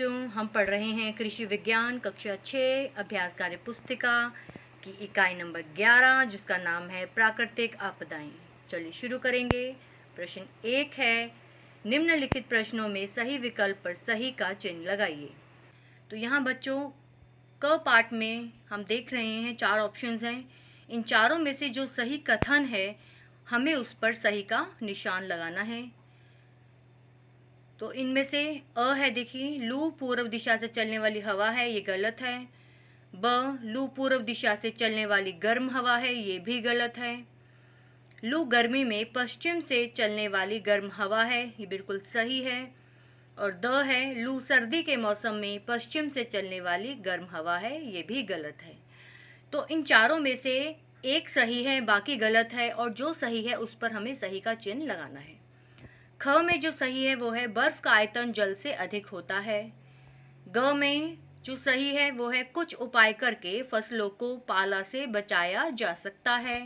बच्चों, हम पढ़ रहे हैं कृषि विज्ञान कक्षा 6 अभ्यास कार्य पुस्तिका की इकाई नंबर 11 जिसका नाम है प्राकृतिक आपदाएं। चलिए शुरू करेंगे। प्रश्न 1 है, निम्नलिखित प्रश्नों में सही विकल्प पर सही का चिन्ह लगाइए। तो यहाँ बच्चों क पार्ट में हम देख रहे हैं 4 ऑप्शंस हैं। इन चारों में से जो सही कथन है हमें उस पर सही का निशान लगाना है। तो इनमें से अ है, देखिए, लू पूर्व दिशा से चलने वाली हवा है, ये गलत है। ब, लू पूर्व दिशा से चलने वाली गर्म हवा है, ये भी गलत है। लू गर्मी में पश्चिम से चलने वाली गर्म हवा है, ये बिल्कुल सही है। और द है, लू सर्दी के मौसम में पश्चिम से चलने वाली गर्म हवा है, ये भी गलत है। तो इन चारों में से एक सही है, बाकी गलत है, और जो सही है उस पर हमें सही का चिन्ह लगाना है। ख में जो सही है वो है बर्फ का आयतन जल से अधिक होता है। ग में जो सही है वो है कुछ उपाय करके फसलों को पाला से बचाया जा सकता है।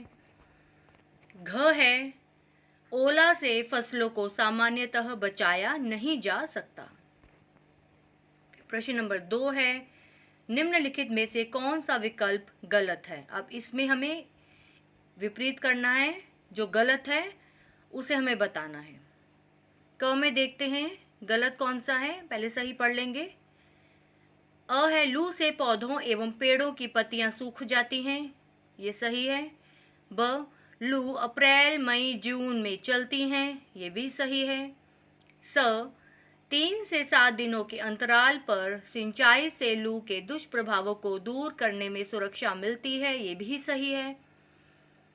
घ है ओला से फसलों को सामान्यतः बचाया नहीं जा सकता। प्रश्न नंबर 2 है, निम्नलिखित में से कौन सा विकल्प गलत है। अब इसमें हमें विपरीत करना है, जो गलत है उसे हमें बताना है। क में देखते हैं गलत कौन सा है, पहले सही पढ़ लेंगे। अ है, लू से पौधों एवं पेड़ों की पत्तियां सूख जाती हैं, ये सही है। ब, लू अप्रैल मई जून में चलती हैं, ये भी सही है। स, 3 से 7 दिनों के अंतराल पर सिंचाई से लू के दुष्प्रभावों को दूर करने में सुरक्षा मिलती है, ये भी सही है।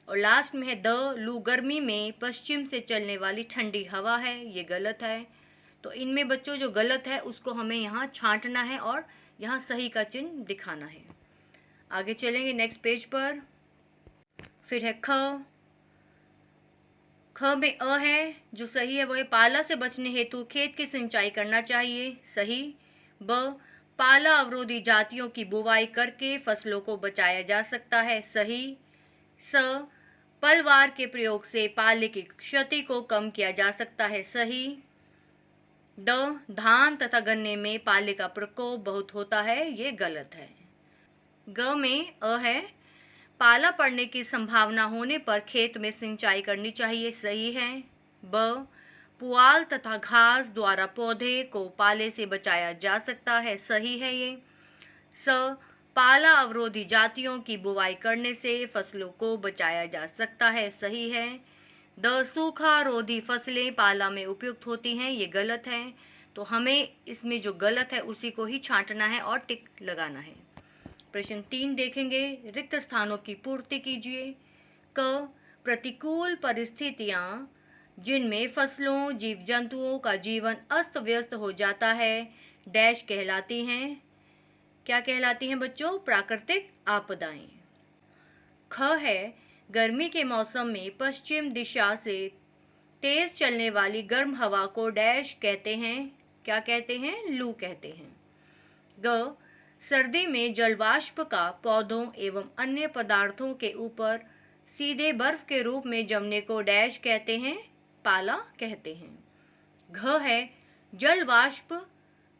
और लास्ट में है द, लू गर्मी में पश्चिम से चलने वाली ठंडी हवा है, ये गलत है। तो इनमें बच्चों जो गलत है उसको हमें यहाँ छांटना है और यहाँ सही का चिन्ह दिखाना है। आगे चलेंगे नेक्स्ट पेज पर। फिर है ख। ख में अ है, जो सही है वो है पाला से बचने हेतु खेत की सिंचाई करना चाहिए, सही। ब, पाला अवरोधी जातियों की बुवाई करके फसलों को बचाया जा सकता है, सही। स, पलवार के प्रयोग से पाले की क्षति को कम किया जा सकता है, सही। द, धान तथा गन्ने में पाले का प्रकोप बहुत होता है, ये गलत है। ग में अ है, पाला पड़ने की संभावना होने पर खेत में सिंचाई करनी चाहिए, सही है। ब, पुआल तथा घास द्वारा पौधे को पाले से बचाया जा सकता है, सही है ये। स, पाला अवरोधी जातियों की बुवाई करने से फसलों को बचाया जा सकता है, सही है। द, सूखा रोधी फसलें पाला में उपयुक्त होती हैं, ये गलत है। तो हमें इसमें जो गलत है उसी को ही छांटना है और टिक लगाना है। प्रश्न 3 देखेंगे, रिक्त स्थानों की पूर्ति कीजिए। क, प्रतिकूल परिस्थितियां जिनमें फसलों जीव जंतुओं का जीवन अस्त व्यस्त हो जाता है डैश कहलाती हैं। क्या कहलाती हैं बच्चों? प्राकृतिक आपदाएं। ख है, गर्मी के मौसम में पश्चिम दिशा से तेज चलने वाली गर्म हवा को डैश कहते हैं। क्या कहते हैं? लू कहते हैं। ग, सर्दी में जलवाष्प का पौधों एवं अन्य पदार्थों के ऊपर सीधे बर्फ के रूप में जमने को डैश कहते हैं, पाला कहते हैं। घ है, जलवाष्प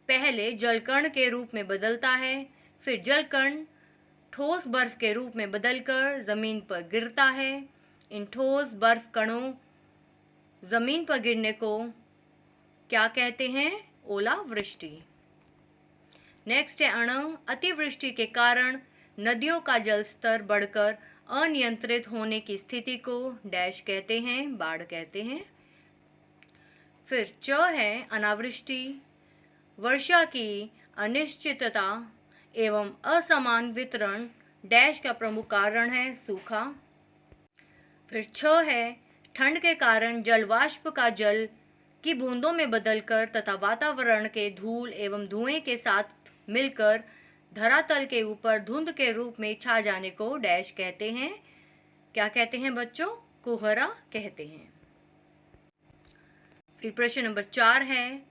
पहले जलकण के रूप में बदलता है, फिर जलकण ठोस बर्फ के रूप में बदलकर जमीन पर गिरता है। इन ठोस बर्फ कणों जमीन पर गिरने को क्या कहते हैं? ओलावृष्टि। नेक्स्ट है अण, अतिवृष्टि के कारण नदियों का जल स्तर बढ़कर अनियंत्रित होने की स्थिति को डैश कहते हैं, बाढ़ कहते हैं। फिर च है, अनावृष्टि, वर्षा की अनिश्चितता एवं असमान वितरण डैश का प्रमुख कारण है, सूखा। फिर छ है, ठंड के कारण जलवाष्प का जल की बूंदों में बदलकर तथा वातावरण के धूल एवं धुएं के साथ मिलकर धरातल के ऊपर धुंध के रूप में छा जाने को डैश कहते हैं। क्या कहते हैं बच्चों? कोहरा कहते हैं। फिर प्रश्न नंबर 4 है,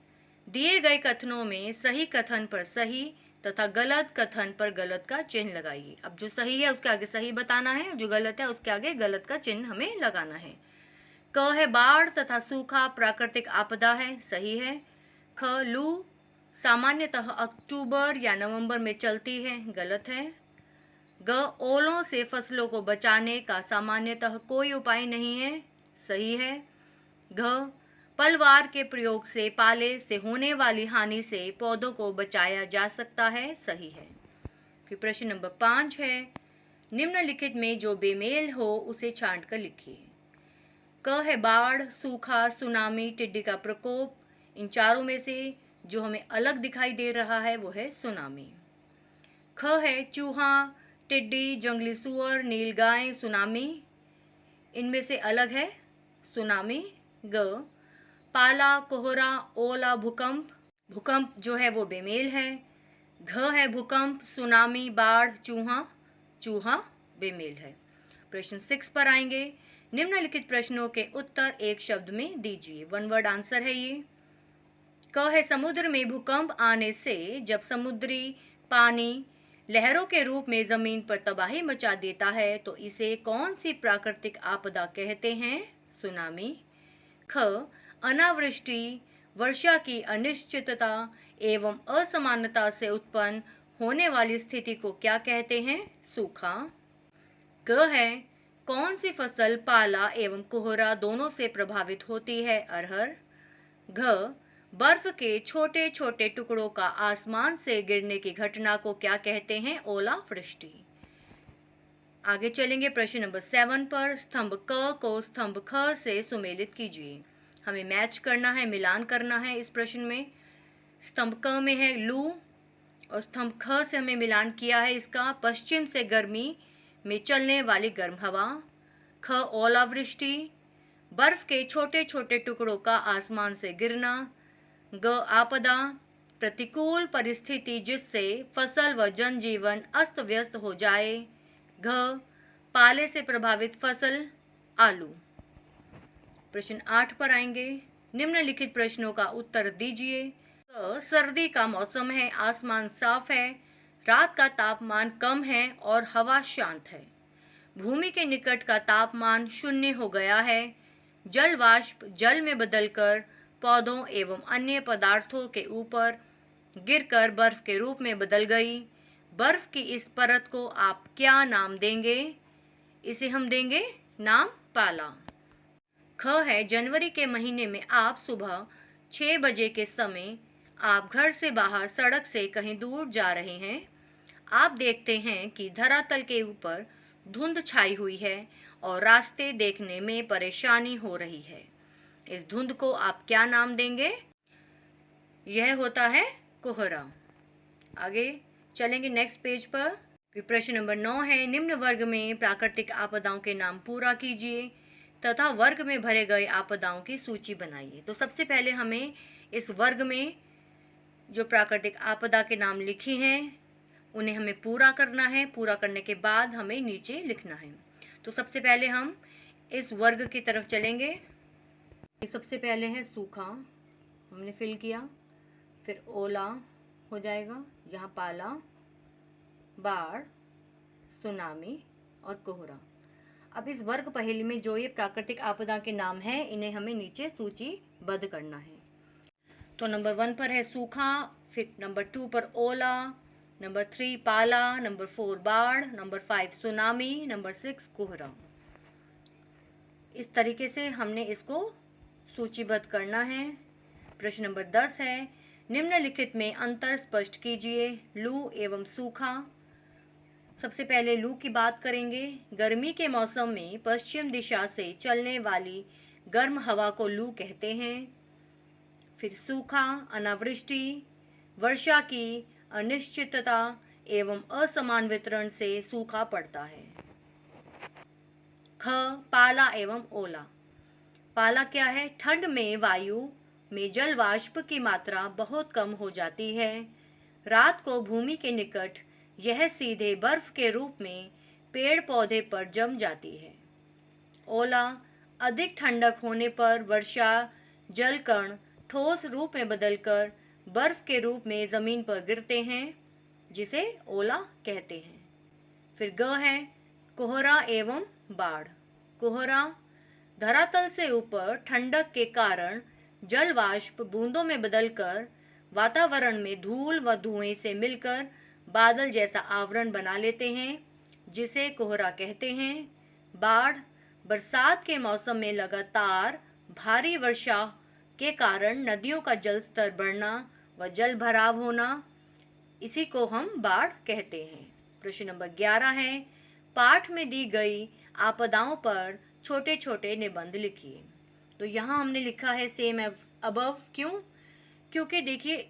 दिए गए कथनों में सही कथन पर सही तथा गलत कथन पर गलत का चिन्ह लगाइए। अब जो सही है उसके आगे सही बताना है, जो गलत है उसके आगे गलत का चिन्ह हमें लगाना है। क है, बाढ़ तथा सूखा प्राकृतिक आपदा है, सही है। ख, लू सामान्यतः अक्टूबर या नवंबर में चलती है, गलत है। ग, ओलों से फसलों को बचाने का सामान्यतः कोई उपाय नहीं है, सही है। घ, पलवार के प्रयोग से पाले से होने वाली हानि से पौधों को बचाया जा सकता है, सही है। फिर प्रश्न नंबर 5 है, निम्नलिखित में जो बेमेल हो उसे छांट कर लिखिए। क है बाढ़, सूखा, सुनामी, टिड्डी का प्रकोप। इन चारों में से जो हमें अलग दिखाई दे रहा है वो है सुनामी। ख है चूहा, टिड्डी, जंगली सुअर, नीलगाय, सुनामी। इनमें से अलग है सुनामी। ग, पाला, कोहरा, ओला, भूकंप। भूकंप जो है वो बेमेल है। घ है भूकंप, सुनामी, बाढ़, चूहा। चूहा बेमेल है। प्रश्न 6 पर आएंगे। निम्नलिखित प्रश्नों के उत्तर एक शब्द में दीजिए। 1 वर्ड आंसर है ये। क है समुद्र में भूकंप आने से जब समुद्री पानी लहरों के रूप में जमीन पर तबाही मचा देता है तो इसे कौन सी प्राकृतिक आपदा कहते हैं? सुनामी। ख, अनावृष्टि, वर्षा की अनिश्चितता एवं असमानता से उत्पन्न होने वाली स्थिति को क्या कहते हैं? सूखा। ग है कौन सी फसल पाला एवं कोहरा दोनों से प्रभावित होती है? अरहर। घ, बर्फ के छोटे छोटे टुकड़ों का आसमान से गिरने की घटना को क्या कहते हैं? ओलावृष्टि। आगे चलेंगे प्रश्न नंबर 7 पर। स्तंभ क को स्तंभ ख से सुमेलित कीजिए। हमें मैच करना है, मिलान करना है इस प्रश्न में। स्तंभ क में है लू और स्तंभ ख से हमें मिलान किया है इसका पश्चिम से गर्मी में चलने वाली गर्म हवा। ख, ओलावृष्टि, बर्फ के छोटे छोटे टुकड़ों का आसमान से गिरना। ग, आपदा, प्रतिकूल परिस्थिति जिससे फसल व जनजीवन अस्त व्यस्त हो जाए। घ, पाले से प्रभावित फसल, आलू। प्रश्न 8 पर आएंगे। निम्नलिखित प्रश्नों का उत्तर दीजिए। क, सर्दी का मौसम है, आसमान साफ है, रात का तापमान कम है और हवा शांत है। भूमि के निकट का तापमान 0 हो गया है। जल वाष्प जल में बदलकर पौधों एवं अन्य पदार्थों के ऊपर गिरकर बर्फ के रूप में बदल गई। बर्फ की इस परत को आप क्या नाम देंगे? इसे हम देंगे नाम पाला। ख है जनवरी के महीने में आप सुबह 6 बजे के समय आप घर से बाहर सड़क से कहीं दूर जा रहे हैं। आप देखते हैं कि धरातल के ऊपर धुंध छाई हुई है और रास्ते देखने में परेशानी हो रही है। इस धुंध को आप क्या नाम देंगे? यह होता है कोहरा। आगे चलेंगे नेक्स्ट पेज पर। प्रश्न नंबर 9 है, निम्न वर्ग में प्राकृतिक आपदाओं के नाम पूरा कीजिए तथा वर्ग में भरे गए आपदाओं की सूची बनाइए। तो सबसे पहले हमें इस वर्ग में जो प्राकृतिक आपदा के नाम लिखे हैं उन्हें हमें पूरा करना है। पूरा करने के बाद हमें नीचे लिखना है। तो सबसे पहले हम इस वर्ग की तरफ चलेंगे। सबसे पहले है सूखा, हमने फिल किया। फिर ओला हो जाएगा, यहाँ पाला, बाढ़, सुनामी और कोहरा। अब इस वर्ग पहेली में जो ये प्राकृतिक आपदा के नाम हैं इन्हें हमें नीचे सूचीबद्ध करना है। तो नंबर 1 पर है सूखा, फिर नंबर 2 पर ओला, नंबर 3 पाला, नंबर 4 बाढ़, नंबर 5 सुनामी, नंबर 6 कोहरा। इस तरीके से हमने इसको सूचीबद्ध करना है। प्रश्न नंबर 10 है, निम्नलिखित में अंतर स्पष्ट कीजिए। लू एवं सूखा। सबसे पहले लू की बात करेंगे। गर्मी के मौसम में पश्चिम दिशा से चलने वाली गर्म हवा को लू कहते हैं। फिर सूखा, अनावृष्टि, वर्षा की अनिश्चितता एवं असमान वितरण से सूखा पड़ता है। ख, पाला एवं ओला। पाला क्या है? ठंड में वायु में जल वाष्प की मात्रा बहुत कम हो जाती है। रात को भूमि के निकट यह सीधे बर्फ के रूप में पेड़ पौधे पर जम जाती है। ओला, अधिक ठंडक होने पर वर्षा जल कण ठोस रूप में बदलकर बर्फ के रूप में जमीन पर गिरते हैं, जिसे ओला कहते हैं। फिर ग है कोहरा एवं बाढ़। कोहरा, धरातल से ऊपर ठंडक के कारण जल वाष्प बूंदों में बदलकर वातावरण में धूल व धुएं से मिलकर बादल जैसा आवरण बना लेते हैं, जिसे कोहरा कहते हैं। बाढ़ बरसात के मौसम में लगातार भारी वर्षा के कारण नदियों का जल स्तर बढ़ना व जल भराव होना, इसी को हम बाढ़ कहते हैं। प्रश्न नंबर 11 है, पाठ में दी गई आपदाओं पर छोटे छोटे निबंध लिखिए। तो यहाँ हमने लिखा है सेम एज अबव। क्यों? क्योंकि देखिए,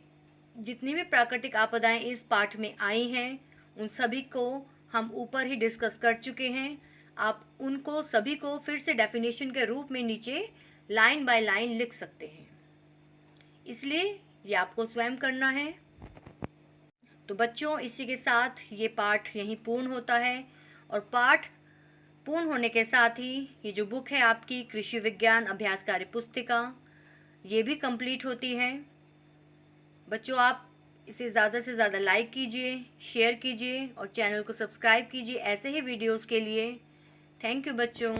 जितनी भी प्राकृतिक आपदाएं इस पाठ में आई हैं उन सभी को हम ऊपर ही डिस्कस कर चुके हैं। आप उनको सभी को फिर से डेफिनेशन के रूप में नीचे लाइन बाय लाइन लिख सकते हैं, इसलिए ये आपको स्वयं करना है। तो बच्चों, इसी के साथ ये पाठ यहीं पूर्ण होता है, और पाठ पूर्ण होने के साथ ही ये जो बुक है आपकी कृषि विज्ञान अभ्यास कार्य पुस्तिका, ये भी कंप्लीट होती है। बच्चों, आप इसे ज़्यादा से ज़्यादा लाइक कीजिए, शेयर कीजिए और चैनल को सब्सक्राइब कीजिए ऐसे ही वीडियोस के लिए। थैंक यू बच्चों।